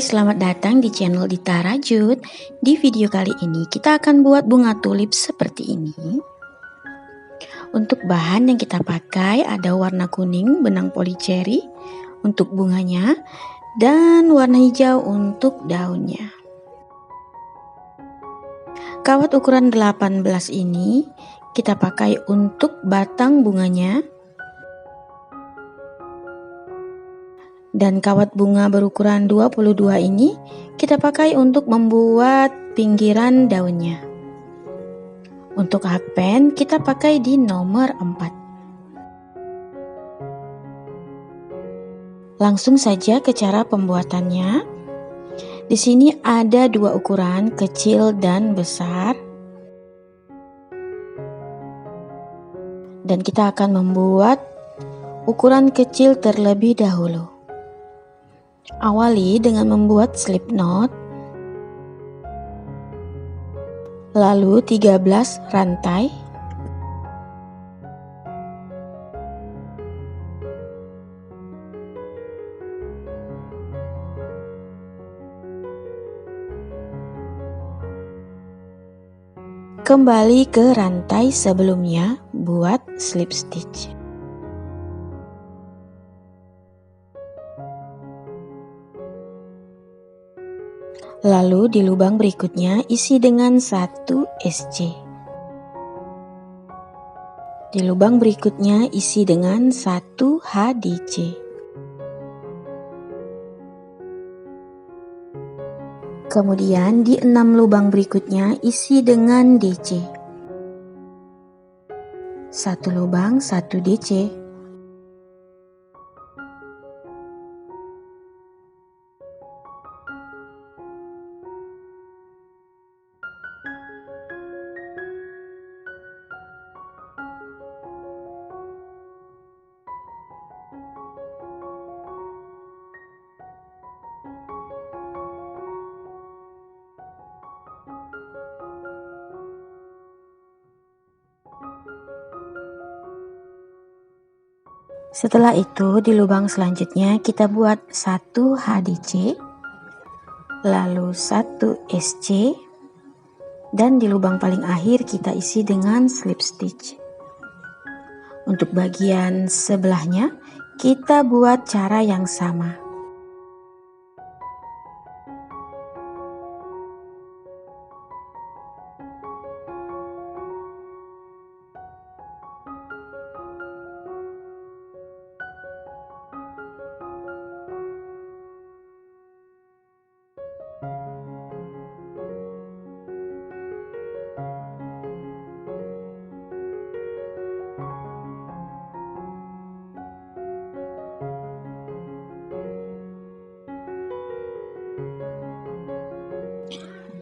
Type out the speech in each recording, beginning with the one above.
selamat datang di channel Dita Rajut. Di video kali ini kita akan buat bunga tulip seperti ini. Untuk bahan yang kita pakai ada warna kuning benang polycherry untuk bunganya dan warna hijau untuk daunnya. Kawat ukuran 18 ini kita pakai untuk batang bunganya. Dan kawat bunga berukuran 22 ini kita pakai untuk membuat pinggiran daunnya. Untuk hakpen kita pakai di nomor 4. Langsung saja ke cara pembuatannya. Di sini ada dua ukuran, kecil dan besar. Dan kita akan membuat ukuran kecil terlebih dahulu. Awali dengan membuat slip knot, lalu 13 rantai, kembali ke rantai sebelumnya buat slip stitch. Lalu di lubang berikutnya isi dengan 1 SC. Di lubang berikutnya isi dengan 1 HDC. Kemudian di 6 lubang berikutnya isi dengan DC. 1 lubang 1 DC. Setelah itu di lubang selanjutnya kita buat 1 HDC, lalu 1 SC, dan di lubang paling akhir kita isi dengan slip stitch. Untuk bagian sebelahnya kita buat cara yang sama.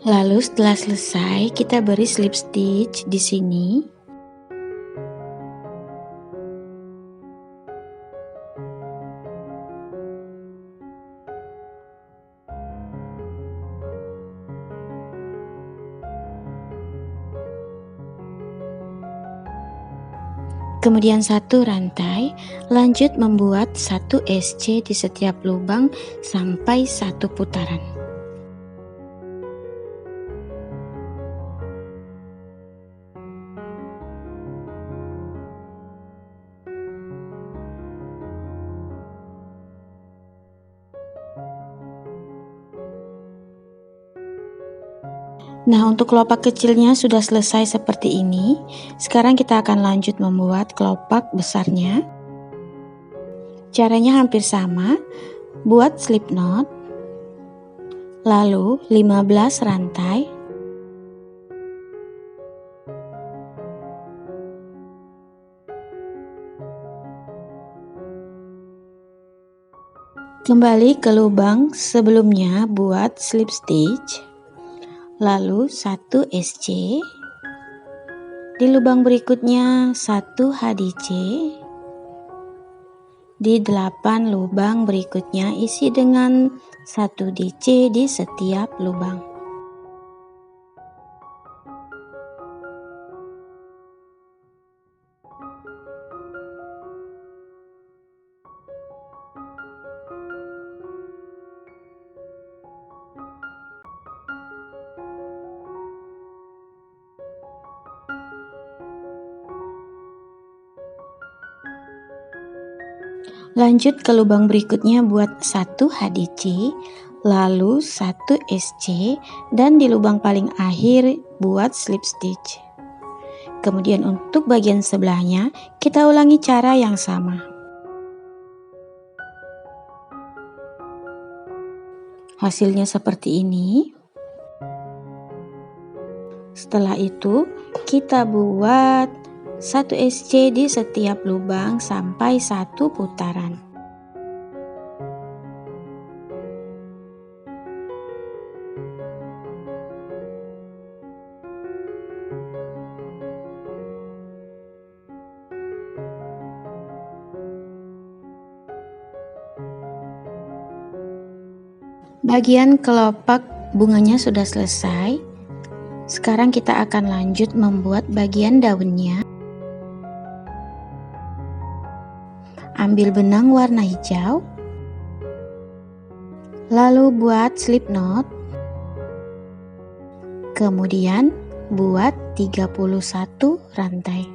Lalu setelah selesai kita beri slip stitch di sini. Kemudian 1 rantai, lanjut membuat 1 SC di setiap lubang sampai 1 putaran. Nah, untuk kelopak kecilnya sudah selesai seperti ini. Sekarang kita akan lanjut membuat kelopak besarnya. Caranya hampir sama. Buat slip knot, lalu 15 rantai, kembali ke lubang sebelumnya buat slip stitch, lalu 1 SC, di lubang berikutnya 1 HDC, di 8 lubang berikutnya isi dengan 1 DC di setiap lubang. Lanjut ke lubang berikutnya buat 1 HDC, lalu 1 SC, dan di lubang paling akhir buat slip stitch. Kemudian untuk bagian sebelahnya kita ulangi cara yang sama. Hasilnya seperti ini. Setelah itu kita buat 1 SC di setiap lubang sampai 1 putaran. Bagian kelopak bunganya sudah selesai. Sekarang kita akan lanjut membuat bagian daunnya. Ambil benang warna hijau, lalu buat slip knot, kemudian buat 31 rantai.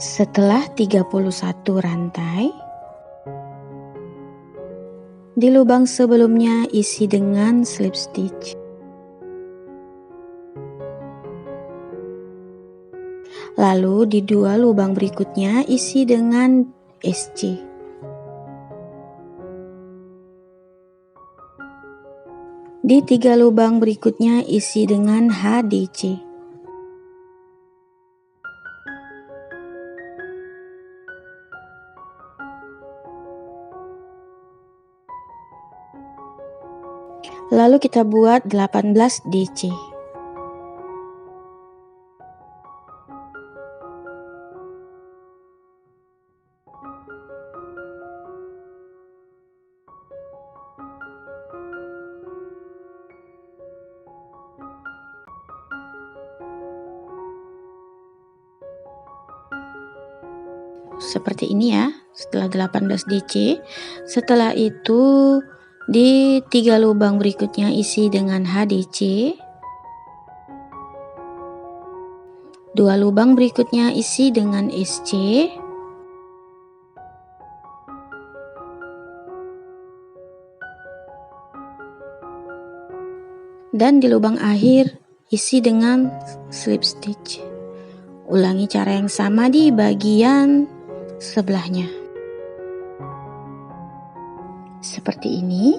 Setelah 31 rantai, di lubang sebelumnya isi dengan slip stitch. Lalu di 2 lubang berikutnya isi dengan SC. Di 3 lubang berikutnya isi dengan HDC. Lalu kita buat 18 DC. Seperti ini ya, setelah 18 DC. Setelah itu di 3 lubang berikutnya isi dengan HDC. 2 lubang berikutnya isi dengan SC. Dan di lubang akhir isi dengan slip stitch. Ulangi cara yang sama di bagian sebelahnya. Seperti ini.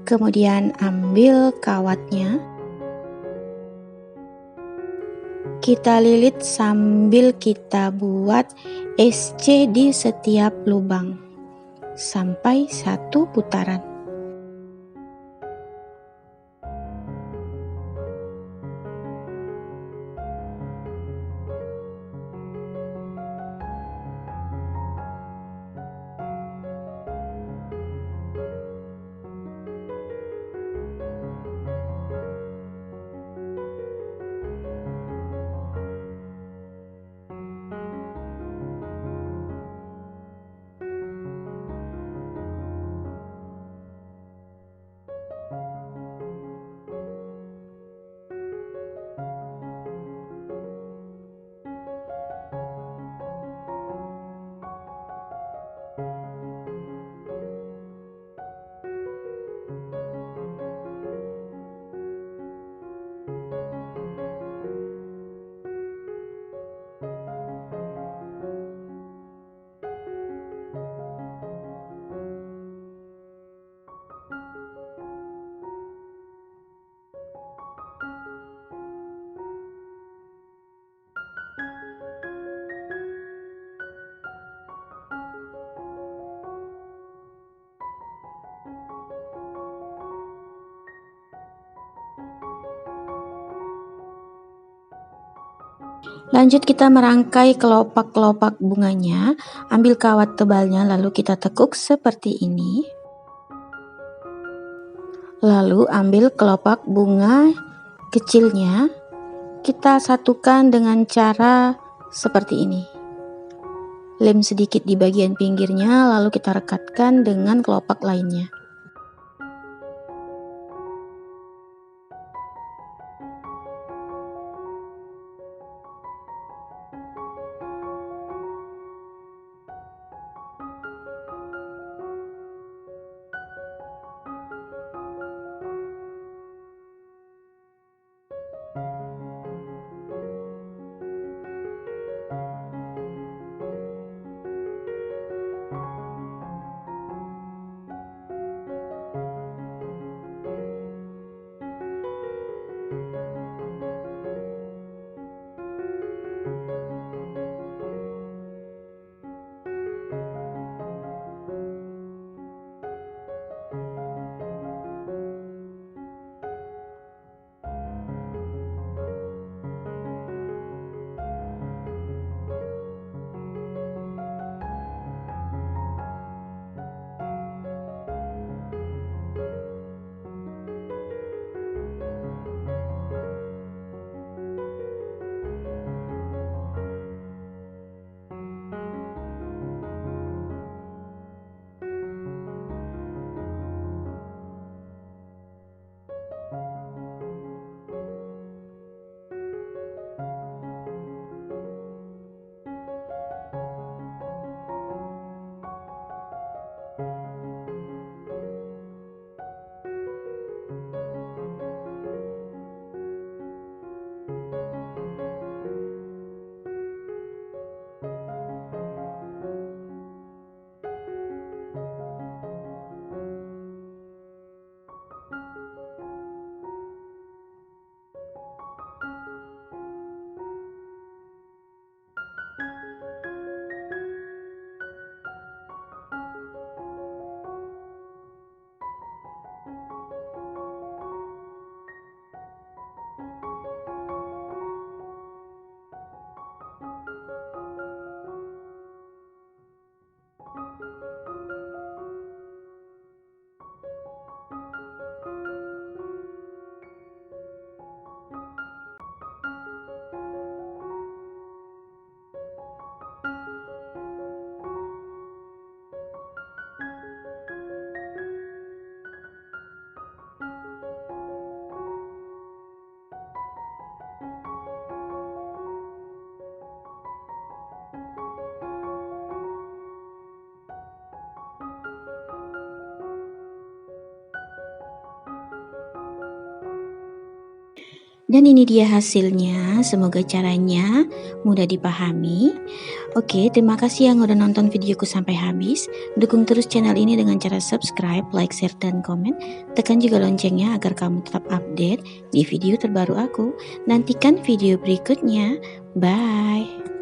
Kemudian ambil kawatnya. Kita lilit sambil kita buat SC di setiap lubang sampai 1 putaran. Lanjut kita merangkai kelopak-kelopak bunganya. Ambil kawat tebalnya lalu kita tekuk seperti ini. Lalu ambil kelopak bunga kecilnya, kita satukan dengan cara seperti ini. lem sedikit di bagian pinggirnya, lalu kita rekatkan dengan kelopak lainnya. Dan ini dia hasilnya, semoga caranya mudah dipahami. Oke, terima kasih yang udah nonton videoku sampai habis. Dukung terus channel ini dengan cara subscribe, like, share, dan komen. Tekan juga loncengnya agar kamu tetap update di video terbaru aku. Nantikan video berikutnya. Bye!